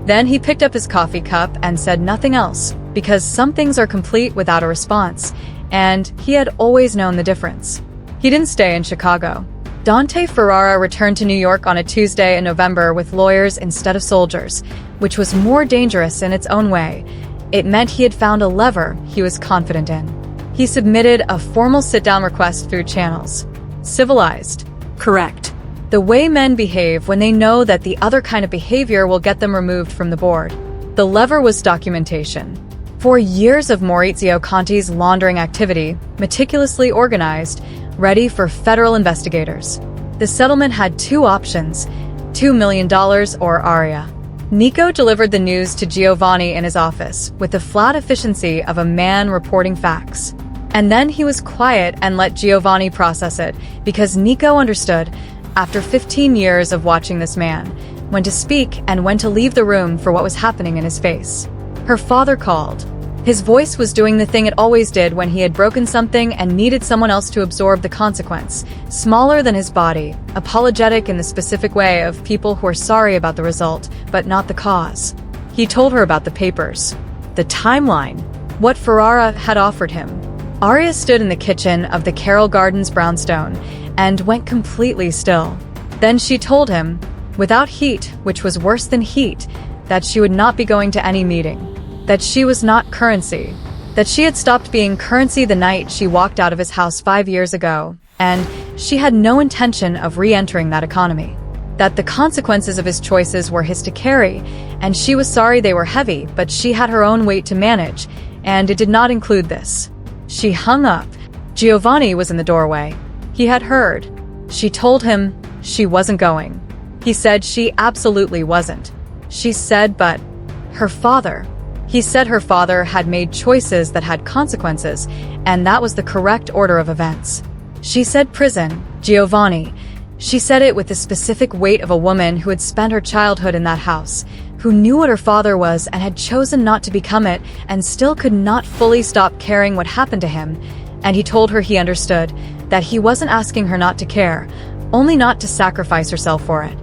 Speaker 3: Then he picked up his coffee cup and said nothing else, because some things are complete without a response, and he had always known the difference. He didn't stay in Chicago. Dante Ferrara returned to New York on a Tuesday in November with lawyers instead of soldiers, which was more dangerous in its own way. It meant he had found a lever he was confident in. He submitted a formal sit-down request through channels. Civilized.
Speaker 4: Correct.
Speaker 3: The way men behave when they know that the other kind of behavior will get them removed from the board. The lever was documentation. 4 years of Maurizio Conti's laundering activity, meticulously organized, ready for federal investigators. The settlement had 2 options, $2 million or Aria. Nico delivered the news to Giovanni in his office with the flat efficiency of a man reporting facts. And then he was quiet and let Giovanni process it, because Nico understood, after 15 years of watching this man, when to speak and when to leave the room for what was happening in his face. Her father called. His voice was doing the thing it always did when he had broken something and needed someone else to absorb the consequence, smaller than his body, apologetic in the specific way of people who are sorry about the result, but not the cause. He told her about the papers, the timeline, what Ferrara had offered him. Aria stood in the kitchen of the Carroll Gardens brownstone and went completely still. Then she told him, without heat, which was worse than heat, that she would not be going to any meeting, that she was not currency, that she had stopped being currency the night she walked out of his house 5 years ago, and she had no intention of re-entering that economy, that the consequences of his choices were his to carry, and she was sorry they were heavy, but she had her own weight to manage, and it did not include this. She hung up. Giovanni was in the doorway. He had heard. She told him she wasn't going. He said she absolutely wasn't. She said, but her father. He said her father had made choices that had consequences, and that was the correct order of events. She said prison, Giovanni. She said it with the specific weight of a woman who had spent her childhood in that house, who knew what her father was and had chosen not to become it, and still could not fully stop caring what happened to him. And he told her he understood, that he wasn't asking her not to care, only not to sacrifice herself for it.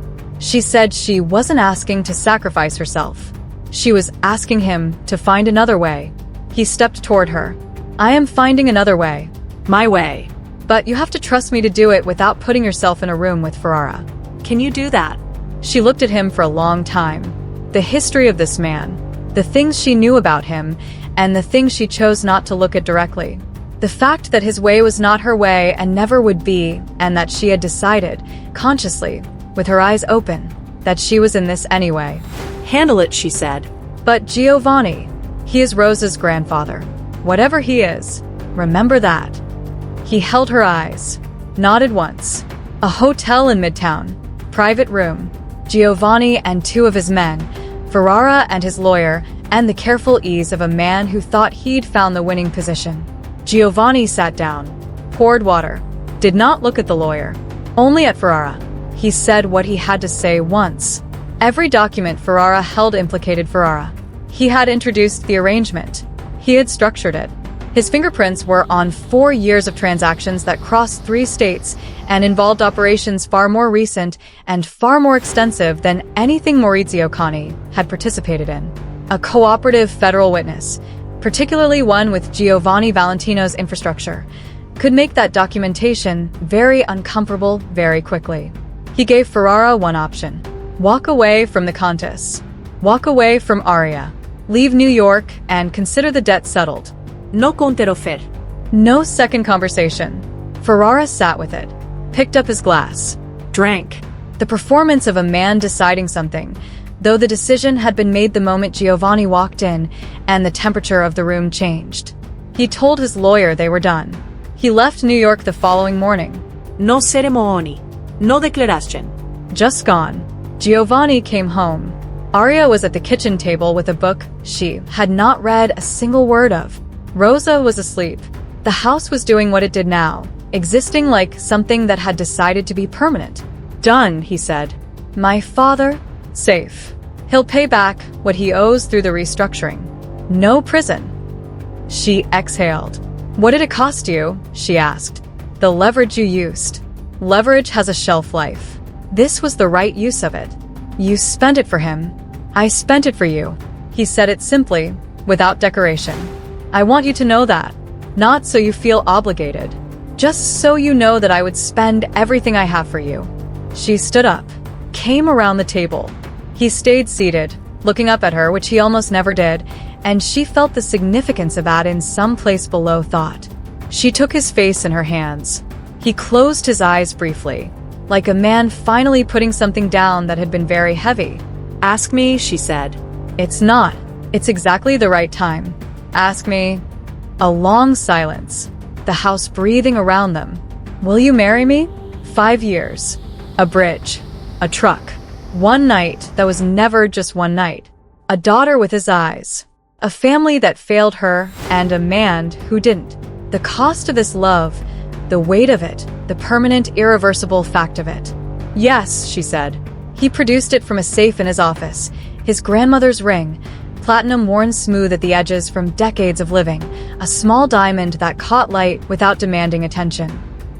Speaker 3: She said she wasn't asking to sacrifice herself. She was asking him to find another way. He stepped toward her. I am finding another way.
Speaker 4: My way.
Speaker 3: But you have to trust me to do it without putting yourself in a room with Ferrara.
Speaker 4: Can you do that?
Speaker 3: She looked at him for a long time. The history of this man, the things she knew about him, and the things she chose not to look at directly. The fact that his way was not her way and never would be, and that she had decided, consciously, with her eyes open, that she was in this anyway.
Speaker 4: Handle it, she said.
Speaker 3: But Giovanni, he is Rosa's grandfather. Whatever he is, remember that. He held her eyes, nodded once. A hotel in Midtown, private room, Giovanni and two of his men, Ferrara and his lawyer, and the careful ease of a man who thought he'd found the winning position. Giovanni sat down, poured water, did not look at the lawyer, only at Ferrara. He said what he had to say once. Every document Ferrara held implicated Ferrara. He had introduced the arrangement. He had structured it. His fingerprints were on 4 years of transactions that crossed 3 states and involved operations far more recent and far more extensive than anything Maurizio Cani had participated in. A cooperative federal witness, particularly one with Giovanni Valentino's infrastructure, could make that documentation very uncomfortable very quickly. He gave Ferrara one option. Walk away from the Countess. Walk away from Aria. Leave New York and consider the debt settled.
Speaker 4: No conterò fer.
Speaker 3: No second conversation. Ferrara sat with it, picked up his glass,
Speaker 4: Drank.
Speaker 3: the performance of a man deciding something, though the decision had been made the moment Giovanni walked in and the temperature of the room changed. He told his lawyer they were done. He left New York the following morning.
Speaker 4: No ceremony. No declaration.
Speaker 3: Just gone. Giovanni came home. Aria was at the kitchen table with a book she had not read a single word of. Rosa was asleep. The house was doing what it did now, existing like something that had decided to be permanent.
Speaker 4: Done, he said.
Speaker 3: My father, safe. He'll pay back what he owes through the restructuring. No prison. She exhaled. What did it cost you? She asked. The leverage you used. Leverage has a shelf life. This was the right use of it. You spent it for him. I spent it for you. He said it simply, without decoration. I want you to know that. Not so you feel obligated. Just so you know that I would spend everything I have for you. She stood up, came around the table. He stayed seated, looking up at her, which he almost never did, and she felt the significance of that in some place below thought. She took his face in her hands. He closed his eyes briefly, like a man finally putting something down that had been very heavy.
Speaker 4: Ask me, she said.
Speaker 3: It's not. It's exactly the right time. Ask me. A long silence. The house breathing around them. Will you marry me? 5 years. A bridge. A truck. One night that was never just one night. A daughter with his eyes. A family that failed her and a man who didn't. The cost of this love, the weight of it, the permanent, irreversible fact of it. Yes, she said. He produced it from a safe in his office. His grandmother's ring, platinum worn smooth at the edges from decades of living, a small diamond that caught light without demanding attention.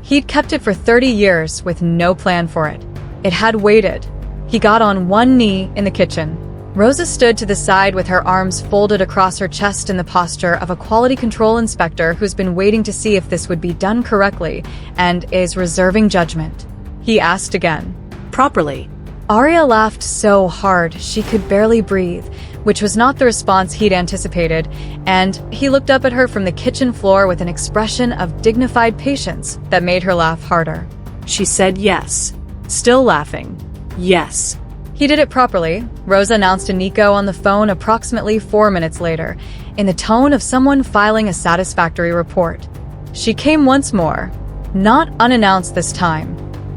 Speaker 3: He'd kept it for 30 years with no plan for it. It had waited. He got on one knee in the kitchen. Rosa stood to the side with her arms folded across her chest in the posture of a quality control inspector who's been waiting to see if this would be done correctly and is reserving judgment. He asked again.
Speaker 4: Properly.
Speaker 3: Aria laughed so hard she could barely breathe, which was not the response he'd anticipated, and he looked up at her from the kitchen floor with an expression of dignified patience that made her laugh harder.
Speaker 4: She said yes. Still laughing. Yes.
Speaker 3: He did it properly, Rosa announced to Nico on the phone approximately 4 minutes later, in the tone of someone filing a satisfactory report. She came once more, not unannounced this time.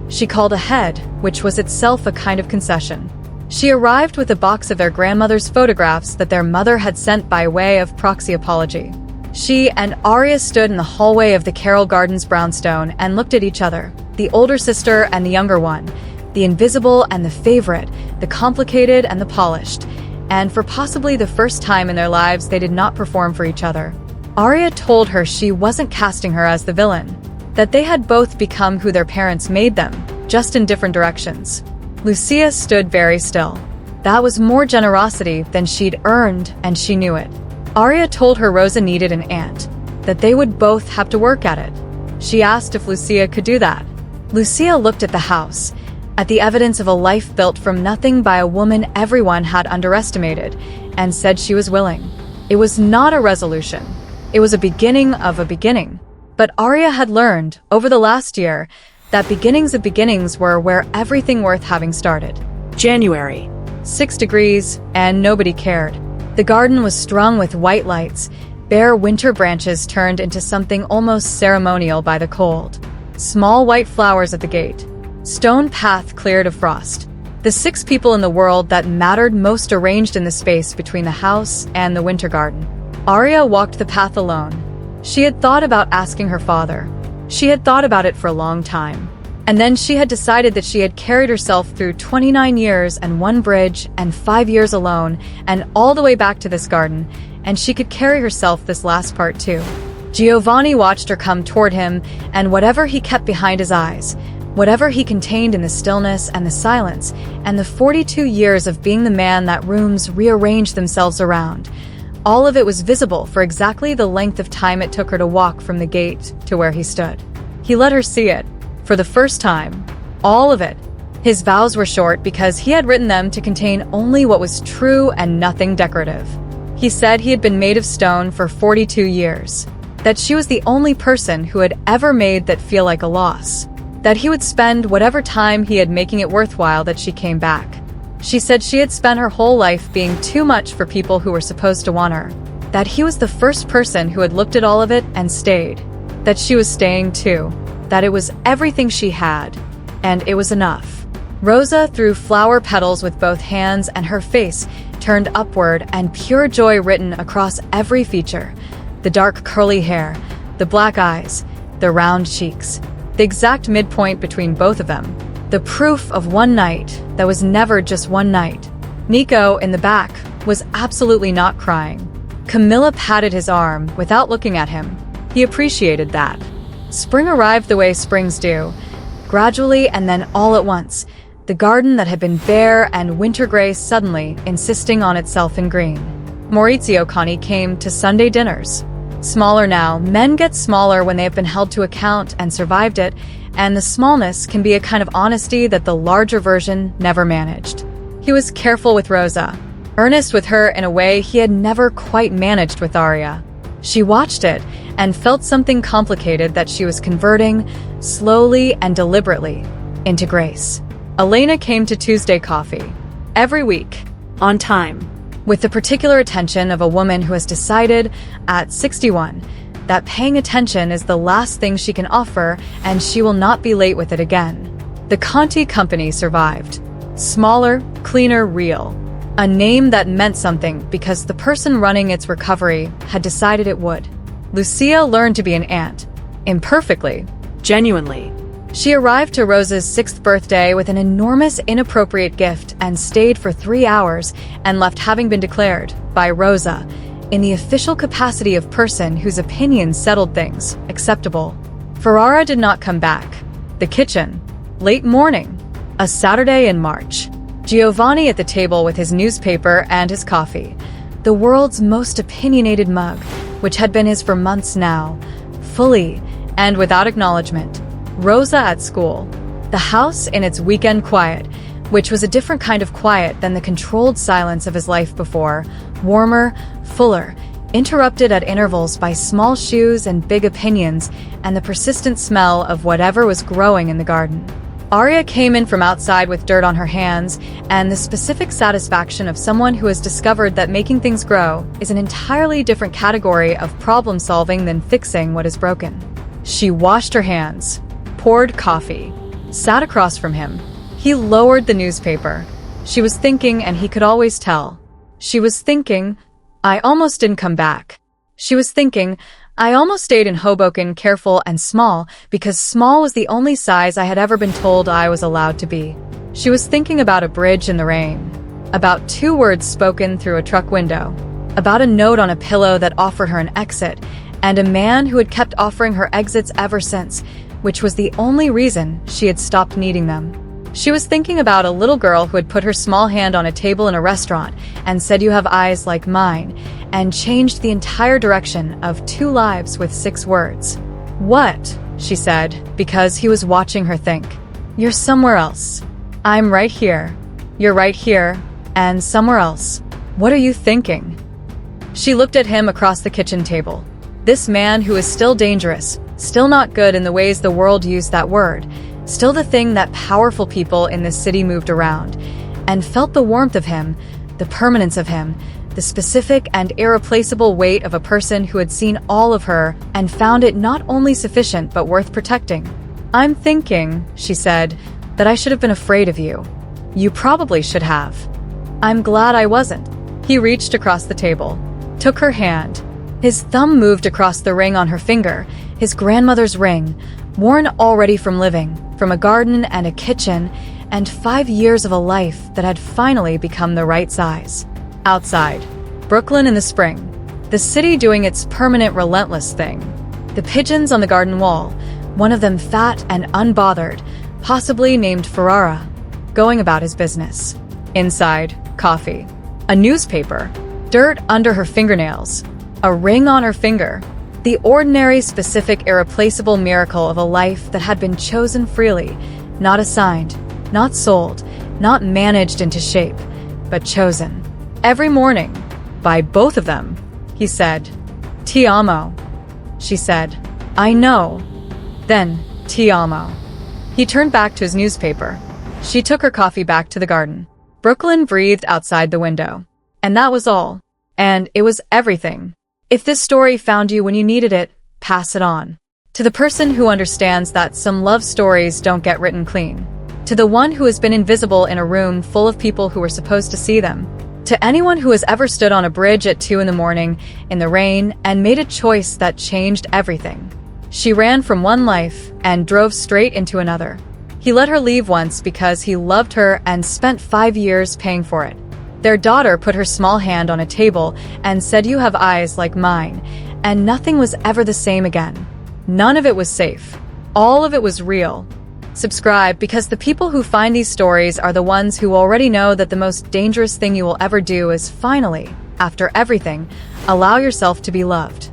Speaker 3: She called ahead, which was itself a kind of concession. She arrived with a box of their grandmother's photographs that their mother had sent by way of proxy apology. She and Aria stood in the hallway of the Carroll Gardens brownstone and looked at each other, the older sister and the younger one, the invisible and the favorite, the complicated and the polished, and for possibly the first time in their lives they did not perform for each other. Aria told her she wasn't casting her as the villain, that they had both become who their parents made them, just in different directions. Lucia stood very still. That was more generosity than she'd earned, and she knew it. Arya told her Rosa needed an aunt, that they would both have to work at it. She asked if Lucia could do that. Lucia looked at the house, at the evidence of a life built from nothing by a woman everyone had underestimated, and said she was willing. It was not a resolution. It was a beginning of a beginning. But Arya had learned, over the last year, that beginnings of beginnings were where everything worth having started.
Speaker 4: January.
Speaker 3: 6 degrees, and nobody cared. The garden was strung with white lights, bare winter branches turned into something almost ceremonial by the cold. Small white flowers at the gate. Stone path cleared of frost. The 6 people in the world that mattered most arranged in the space between the house and the winter garden. Arya walked the path alone. She had thought about asking her father. She had thought about it for a long time. And then she had decided that she had carried herself through 29 years and 1 bridge and 5 years alone and all the way back to this garden, and she could carry herself this last part too. Giovanni watched her come toward him, and whatever he kept behind his eyes, whatever he contained in the stillness and the silence, and the 42 years of being the man that rooms rearranged themselves around, all of it was visible for exactly the length of time it took her to walk from the gate to where he stood. He let her see it. For the first time, all of it. His vows were short because he had written them to contain only what was true and nothing decorative. He said he had been made of stone for 42 years, that she was the only person who had ever made that feel like a loss, that he would spend whatever time he had making it worthwhile that she came back. She said she had spent her whole life being too much for people who were supposed to want her, that he was the first person who had looked at all of it and stayed, that she was staying too. That it was everything she had, and it was enough. Rosa threw flower petals with both hands, and her face turned upward and pure joy written across every feature. The dark curly hair, the black eyes, the round cheeks, the exact midpoint between both of them. The proof of one night that was never just one night. Nico, in the back, was absolutely not crying. Camilla patted his arm without looking at him. He appreciated that. Spring arrived the way springs do, gradually and then all at once. The garden that had been bare and winter gray suddenly insisting on itself in green. Maurizio Cani came to Sunday dinners. Smaller now, men get smaller when they have been held to account and survived it, and the smallness can be a kind of honesty that the larger version never managed. He was careful with Rosa, earnest with her in a way he had never quite managed with Arya. She watched it and felt something complicated that she was converting, slowly and deliberately, into grace. Elena came to Tuesday coffee. Every week.
Speaker 4: On time.
Speaker 3: With the particular attention of a woman who has decided, at 61, that paying attention is the last thing she can offer and she will not be late with it again. The Conti company survived. Smaller, cleaner, real. A name that meant something because the person running its recovery had decided it would. Lucia learned to be an aunt. Imperfectly.
Speaker 4: Genuinely.
Speaker 3: She arrived to Rosa's 6th birthday with an enormous inappropriate gift and stayed for 3 hours and left having been declared, by Rosa, in the official capacity of person whose opinion settled things, acceptable. Ferrara did not come back. The kitchen. Late morning. A Saturday in March. Giovanni at the table with his newspaper and his coffee. The world's most opinionated mug, which had been his for months now, fully and without acknowledgement. Rosa at school. The house in its weekend quiet, which was a different kind of quiet than the controlled silence of his life before, warmer, fuller, interrupted at intervals by small shoes and big opinions and the persistent smell of whatever was growing in the garden. Arya came in from outside with dirt on her hands, and the specific satisfaction of someone who has discovered that making things grow is an entirely different category of problem-solving than fixing what is broken. She washed her hands, poured coffee, sat across from him. He lowered the newspaper. She was thinking, and he could always tell. She was thinking, I almost didn't come back. She was thinking, I almost stayed in Hoboken careful and small because small was the only size I had ever been told I was allowed to be. She was thinking about a bridge in the rain, about 2 words spoken through a truck window, about a note on a pillow that offered her an exit, and a man who had kept offering her exits ever since, which was the only reason she had stopped needing them. She was thinking about a little girl who had put her small hand on a table in a restaurant and said, "You have eyes like mine," and changed the entire direction of 2 lives with 6 words. "What?" she said, because he was watching her think. "You're somewhere else. I'm right here. You're right here, and somewhere else. What are you thinking?" She looked at him across the kitchen table. This man who is still dangerous, still not good in the ways the world used that word, still the thing that powerful people in this city moved around, and felt the warmth of him, the permanence of him, the specific and irreplaceable weight of a person who had seen all of her and found it not only sufficient but worth protecting. "I'm thinking," she said, "that I should have been afraid of you. You probably should have. I'm glad I wasn't." He reached across the table, took her hand. His thumb moved across the ring on her finger, his grandmother's ring, worn already from living, from a garden and a kitchen, and 5 years of a life that had finally become the right size. Outside, Brooklyn in the spring, the city doing its permanent relentless thing. The pigeons on the garden wall, one of them fat and unbothered, possibly named Ferrara, going about his business. Inside, coffee, a newspaper, dirt under her fingernails, a ring on her finger, the ordinary, specific, irreplaceable miracle of a life that had been chosen freely, not assigned, not sold, not managed into shape, but chosen. Every morning, by both of them, he said, "Ti amo." She said, "I know." Then, "Ti amo." He turned back to his newspaper. She took her coffee back to the garden. Brooklyn breathed outside the window. And that was all. And it was everything. If this story found you when you needed it, pass it on. To the person who understands that some love stories don't get written clean. To the one who has been invisible in a room full of people who were supposed to see them. To anyone who has ever stood on a bridge at 2 in the morning, in the rain, and made a choice that changed everything. She ran from one life and drove straight into another. He let her leave once because he loved her and spent 5 years paying for it. Their daughter put her small hand on a table and said, "You have eyes like mine," and nothing was ever the same again. None of it was safe. All of it was real. Subscribe, because the people who find these stories are the ones who already know that the most dangerous thing you will ever do is finally, after everything, allow yourself to be loved.